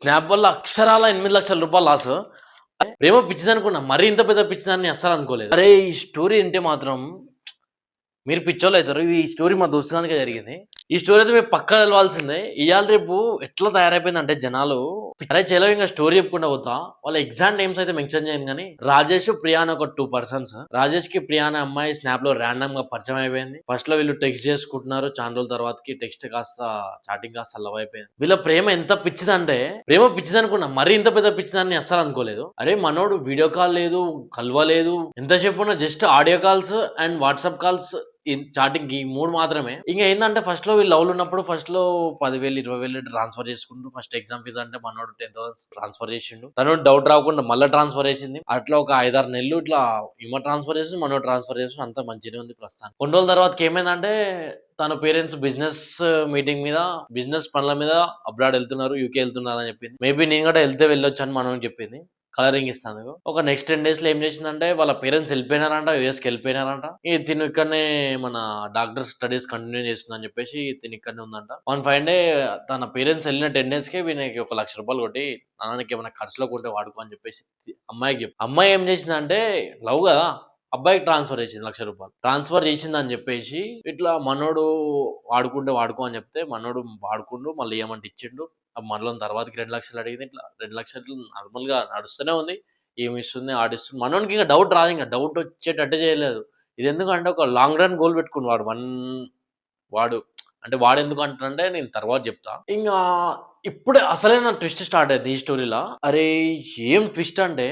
Snap వల్ల అక్షరాల 8,00,000 రూపాయలు లాస్. ప్రేమ పిచ్చిదనుకున్నా. మరీ ఇంత పెద్ద పిచ్చిదని అస్సలు అనుకోలేదు. అరే ఈ స్టోరీ ఇంటే మాత్రం మీరు పిచ్చోళ్ళైతారు. ఈ స్టోరీ మా దోస్తు గానికే జరిగింది. ఈ స్టోరీ అయితే మీకు పక్కా తెలవాల్సిందే. ఇయాల రేపు ఎట్లా తయారైపోయిందంటే జనాలు, అరే చలో ఇంకా స్టోరీ చెప్పుకుంటా పోతా. వాళ్ళ ఎగ్జాక్ట్ నేమ్స్ అయితే మెన్షన్ చేయను కానీ, రాజేష్, ప్రియా అని ఒక 2 పర్సన్స్. రాజేష్ కి ప్రియా అనే అమ్మాయి స్నాప్ లో ర్యాండమ్ గా పరిచయం అయిపోయింది. ఫస్ట్ లో వీళ్ళు టెక్స్ట్ చేసుకుంటున్నారు. చాలా రోజుల తర్వాతకి టెక్స్ట్ కాస్త చాటింగ్ కాస్త లవ్ అయిపోయింది. వీళ్ళ ప్రేమ ఎంత పిచ్చిదంటే, ప్రేమ పిచ్చిదనుకున్నా. మరీ ఇంత పెద్ద పిచ్చిదని అస్సలు అనుకోలేదు. అరే మనోడు వీడియో కాల్ లేదు, కలవలేదు, ఎంతసేపు ఉన్నా just audio calls and WhatsApp calls, chatting ఈ 3 మాత్రమే. ఇంకా ఏంటంటే ఫస్ట్ లో వీళ్ళు లవ్ ఉన్నప్పుడు ఫస్ట్ లో 10,000 20,000 ట్రాన్స్ఫర్ చేసుకుంటూ, ఫస్ట్ ఎగ్జామ్ ఫీజ్ అంటే మనోడు 10,000 ట్రాన్స్ఫర్ చేసిండు. తను డౌట్ రాకుండా మళ్ళీ ట్రాన్స్ఫర్ చేసింది. అట్లా ఒక 5-6 నెలలు ఇట్లా ఈమె ట్రాన్స్ఫర్ చేసి మనోడు ట్రాన్స్ఫర్ చేసి అంతా మంచిగా ఉంది ప్రస్తుతం. కొన్ని రోజుల తర్వాత ఏమైందంటే, తన పేరెంట్స్ బిజినెస్ మీటింగ్ మీద, బిజినెస్ పనుల మీద అబ్రాడ్ వెళ్తున్నారు, యూకే వెళ్తున్నారు అని చెప్పింది. మేబీ నేను కూడా వెళ్తే వెళ్ళొచ్చు అని మనం చెప్పింది. కలరింగ్ ఇస్తాను. ఒక నెక్స్ట్ 10 డేస్ లో ఏం చేసిందంటే, వాళ్ళ పేరెంట్స్ వెళ్ళిపోయినారంట, యూఎస్కి వెళ్ళిపోయినారంట. తిను ఇక్కడనే మన డాక్టర్ స్టడీస్ కంటిన్యూ చేస్తుందని చెప్పేసి తిను ఇక్కడనే ఉందంట. వన్ ఫైన్ డే తన పేరెంట్స్ వెళ్ళిన 10 డేస్ కే వీనికి 1,00,000 రూపాయలు కొట్టి, నాన్నకి ఏమైనా ఖర్చులో కొట్టే వాడుకో అని చెప్పేసి అమ్మాయికి చెప్పి, అమ్మాయి ఏం చేసిందంటే, లవ్ కదా, అబ్బాయికి ట్రాన్స్ఫర్ చేసింది 1,00,000 రూపాయలు. ట్రాన్స్ఫర్ చేసిందని చెప్పేసి ఇట్లా మనోడు వాడుకుంటే వాడుకో అని చెప్తే, మనోడు వాడుకుంటూ మళ్ళీ ఏమంటే ఇచ్చిండు. మళ్ళీ తర్వాతకి 2,00,000 అడిగింది. ఇట్లా 2,00,000 నార్మల్ గా నడుస్తూనే ఉంది. ఏమి ఇస్తుంది, ఆడిస్తుంది. మనోనికి ఇంకా డౌట్ రాదు, ఇంకా డౌట్ వచ్చేటట్టే చేయలేదు. ఇది ఎందుకంటే ఒక లాంగ్ రన్ గోల్ పెట్టుకుని వాడు అంటే వాడు ఎందుకు అంటాడంటే నేను తర్వాత చెప్తా. ఇంకా ఇప్పుడే అసలైన ట్విస్ట్ స్టార్ట్ అయింది ఈ స్టోరీలో. అరే ఏం ట్విస్ట్ అంటే,